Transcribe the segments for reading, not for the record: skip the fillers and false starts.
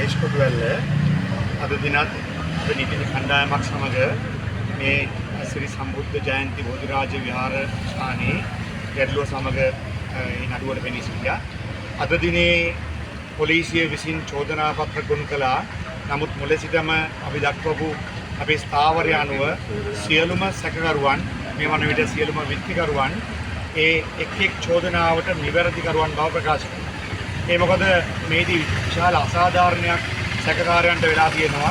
ඉස්කොටුවැල්ල අද දිනත් නීති කණ්ඩායමක් සමග මේ ශ්‍රී සම්බුද්ධ ජයන්ති බෝධිරාජ විහාර ස්ථානයේ ගැටලුව සමග නඩුවට පෙනී සිටියා. අද දිනේ පොලිසිය විසින් චෝදනා පත්‍ර ගොනු කළා. නමුත් මුල සිටම අපි දක්වපු අපේ ස්ථාවරය අනුව සියලුම සැකකරුවන් මේ වන විට සියලුම විත්තිකරුවන් ඒ එක් චෝදනාවට නිවැරදිකරුවන් බව ප්‍රකාශ කළා. ඒ මොකද මේදී විශාල අසාධාරණයක් සැකකාරයන්ට වෙලා තියෙනවා.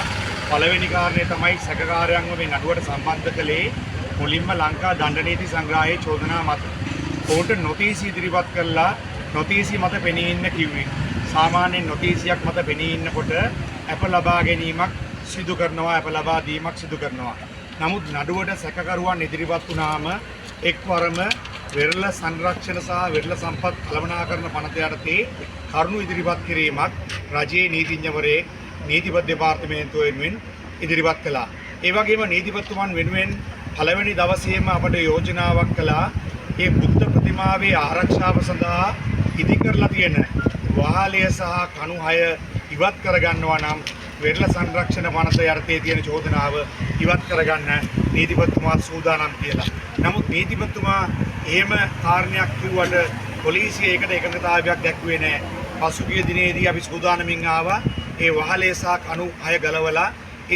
පළවෙනි කාරණේ තමයි සැකකාරයන්ව මේ නඩුවට සම්බන්ධ කළේ මුලින්ම ලංකා දණ්ඩ නීති සංග්‍රහයේ චෝදනා මත. ඔවුන්ට නොතීසි ඉදිරිපත් කළා. නොතීසි මත පෙනී ඉන්න කිව්වේ. සාමාන්‍යයෙන් නොතීසියක් මත පෙනී ඉන්නකොට අප ලබා ගැනීමක් සිදු කරනවා, අප ලබා දීමක් සිදු කරනවා. නමුත් නඩුවට සැකකරුවන් ඉදිරිපත් වුණාම එක්වරම වෙරළ සංරක්ෂණ සහ වෙරළ සම්පත් කළමනාකරන පනත යටතේ කරුණු ඉදිරිපත් කිරීමක් රජයේ නීතිඥවරයෙක් නීතිපති දෙපාර්තමේන්තුව වෙනුවෙන් ඉදිරිපත් කළා. ඒ වගේම නීතිපතිතුමන් වෙනුවෙන් පළවෙනි දවසේම අපට යෝජනාවක් කළා. ඒ බුද්ධ ප්‍රතිමාවේ ආරක්ෂාව සඳහා ඉදි කරලා තියෙන වාහලය සහ කණු 6 ඉවත් කරගන්නවා නම් වෙරළ සංරක්ෂණ පනත යටතේ තියෙන චෝදනාව ඉවත් කරගන්න නීතිපතිතුමා සූදානම් කියලා. නමුත් නීතිපතිතුමා එහෙම කාරණයක් කිව්වට පොලිසිය ඒකට එකඟතාවයක් දැක්ුවේ නැහැ. පසුගිය දිනේදී අපි සූදානමින් ආවා ඒ වහලේ සහ කණු 6 ගලවලා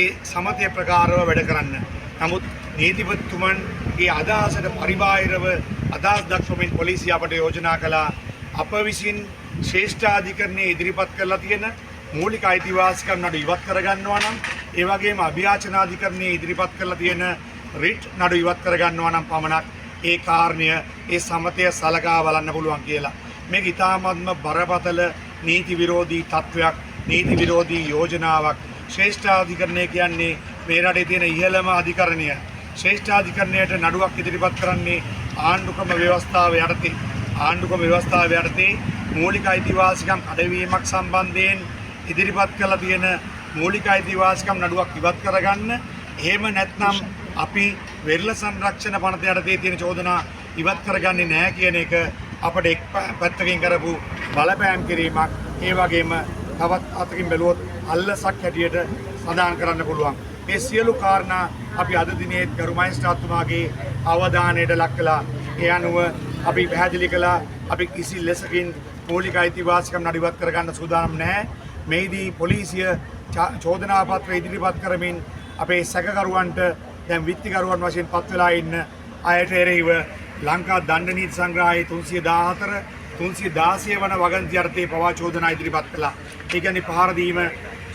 ඒ සමතය ප්‍රකාරව වැඩ කරන්න. නමුත් නීතිපතිතුමන් ඒ අදහසට පරිබාහිරව අදහස් දක්වමින් පොලිසිය අපට යෝජනා කළා අප විසින් ශ්‍රේෂ්ඨාධිකරණයේ ඉදිරිපත් කරලා තියෙන මූලික අයිතිවාසිකම් නඩු ඉවත් කරගන්නවා නම් ඒ වගේම අභියාචනාධිකරණයේ ඉදිරිපත් කරලා තියෙන රිට් නඩු ඉවත් කරගන්නවා නම් පමණක් ඒ කාරණය ඒ සමතය සලකා බලන්න පුළුවන් කියලා. මේක ඉතාමත්ම බරපතල නීති විරෝධී තත්වයක්, නීති විරෝධී යෝජනාවක්. ශ්‍රේෂ්ඨාධිකරණය කියන්නේ මේ රටේ තියෙන ඉහළම අධිකරණය. ශ්‍රේෂ්ඨාධිකරණයට නඩුවක් ඉදිරිපත් කරන්නේ ආණ්ඩුක්‍රම ව්‍යවස්ථාව යටතේ. ආණ්ඩුක්‍රම ව්‍යවස්ථාව යටතේ මූලික අයිතිවාසිකම් අඩවීමක් සම්බන්ධයෙන් ඉදිරිපත් කළ තියෙන මූලික අයිතිවාසිකම් නඩුවක් ඉවත් කරගන්න. එහෙම නැත්නම් අපි වෙරළ සංරක්ෂණ පනත යටතේ තියෙන චෝදනා ඉවත් කරගන්නේ නැහැ කියන එක අපිට එක් පැත්තකින් කරපු බලපෑම් කිරීමක්. ඒ වගේම තවත් අතකින් බැලුවොත් අල්ලසක් හැටියට සඳහන් කරන්න පුළුවන්. මේ සියලු කාරණා අපි අද දිනේ ගරු මහේස්ත්‍රාත්තුමාගේ අවධානයට ලක් කළා. ඒ අනුව අපි පැහැදිලි කළා අපි කිසි ලෙසකින් මූලික අයිතිවාසිකම් නඩු ඉවත් කරගන්න සූදානම් නැහැ. මේදී පොලිසිය චෝදනා පත්‍ර ඉදිරිපත් කරමින් අපේ සැකකරුවන්ට දැන් විත්තිකරුවන් වශයෙන් පත් වෙලා ඉන්න අයට එරෙහිව ලංකා දණ්ඩ නීති සංග්‍රහයේ 314 316 වන වගන්ති යටතේ පවා චෝදනා ඉදිරිපත් කළා. ඒ කියන්නේ පහර දීම,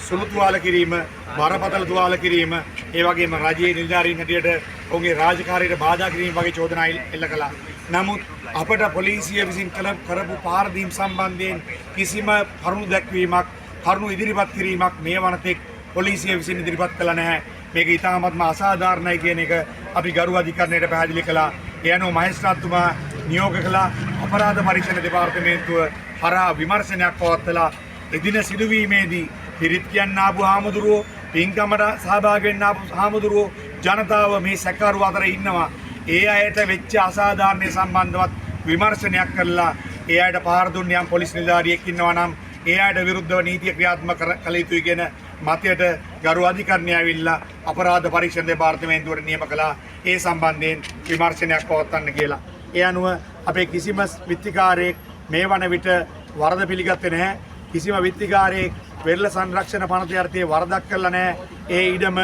සුළු තුවාල කිරීම, බරපතල තුවාල කිරීම, ඒ වගේම රජයේ නිලධාරීන් හැටියට ඔවුන්ගේ රාජකාරියට බාධා කිරීම වගේ චෝදනා එල්ල කළා. නමුත් අපට පොලිසිය විසින් කරපු පහර දීම් සම්බන්ධයෙන් කිසිම කරුණු දැක්වීමක්, කරුණු ඉදිරිපත් කිරීමක් මේ වනතෙක් පොලිසිය විසින් ඉදිරිපත් කළා නැහැ. මේක ඉතාමත්ම අසාධාරණයි කියන එක අපි ගරු අධිකරණයට පැහැදිලි කළා. ඒ අනුව මහේස්ත්‍රාත්තුමා නියෝග කළා අපරාධ පරීක්ෂණ දෙපාර්තමේන්තුව හරහා විමර්ශනයක් පවත්වලා එදින සිදුවීමේදී පිරිත් කියන්න ආපු හාමුදුරුවෝ, පින්කමට සහභාගී වෙන්න ආපු හාමුදුරුවෝ, ජනතාව මේ සැකකරු අතර ඉන්නවා. ඒ අයට වෙච්ච අසාධාරණය සම්බන්ධවත් විමර්ශනයක් කරලා ඒ අයට පහර දුන්නේ යම් පොලිස් නිලධාරියෙක් ඉන්නවා නම් ඒ අයට විරුද්ධව නීතිය ක්‍රියාත්මක කළ යුතුයි කියන මතයට ගරු අධිකරණය ඇවිල්ලා අපරාධ පරීක්ෂණ දෙපාර්තමේන්තුවට නියම කළා ඒ සම්බන්ධයෙන් විමර්ශනයක් පවත්වන්න කියලා. ඒ අනුව අපේ කිසිම විත්තිකාරයෙක් මේ වන විට වරද පිළිගත්තේ නැහැ. කිසිම විත්තිකාරයෙක් වෙරළ සංරක්ෂණ පනත යටතේ වරදක් කළා නැහැ. ඒ ඉඩම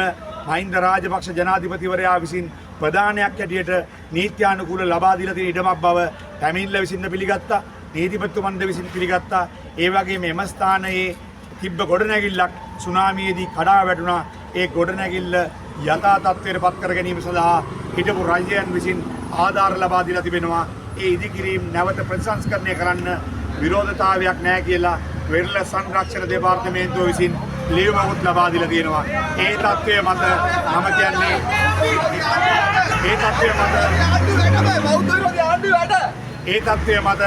මහින්ද රාජපක්ෂ ජනාධිපතිවරයා විසින් ප්‍රධානයක් හැටියට නීත්‍යානුකූල ලබා දීලා තියෙන ඉඩමක් බව පැමිණිල්ල විසින් පිළිගත්තා. නීතිපතිතුමන්ද විසින් පිළිගත්තා. ඒ වගේම එම ස්ථානයේ තිබ්බ ගොඩනැගිල්ලක් සුනාමියේදී කඩා වැටුණා. ඒ ගොඩනැගිල්ල යථා තත්ත්වයට පත් කර ගැනීම සඳහා හිටපු රජයන් විසින් ආධාර ලබා දීලා තිබෙනවා. ඒ ඉදිකිරීම නැවත ප්‍රතිසංස්කරණය කරන්න විරෝධතාවයක් නැහැ කියලා වෙරළ සංරක්ෂණ දෙපාර්තමේන්තුව විසින් ලියුමක් ලබා දීලා තියෙනවා. ඒ තත්ත්වය මත මම කියන්නේ ඒ තත්ත්වය මත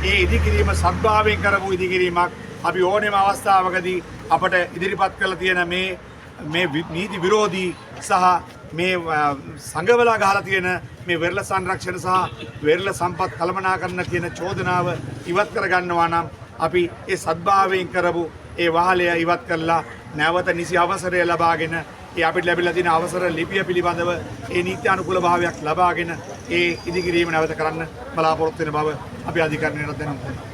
ඒ ඉදිකිරීම සත්භාවයෙන් කරපු ඉදිකිරීමක්. අපි ඕනෑම අවස්ථාවකදී අපට ඉදිරිපත් කරලා තියෙන මේ නීති විරෝධී සහ මේ සංගවලා ගහලා තියෙන මේ වෙරළ සංරක්ෂණ සහ වෙරළ සම්පත් කළමනාකරන කියන චෝදනාව ඉවත් කර ගන්නවා නම් අපි ඒ සත්භාවයෙන් කරපු ඒ වහලය ඉවත් කරලා නැවත නිසි අවසරය ලබාගෙන ඒ අපිට ලැබිලා තියෙන අවසර ලිපිය පිළිබඳව ඒ නීති අනුකූල භාවයක් ලබාගෙන ඒ ඉදිකිරීම නැවත කරන්න බලාපොරොත්තු වෙන බව අපි අධිකරණයට දැනුම් දුන්නා.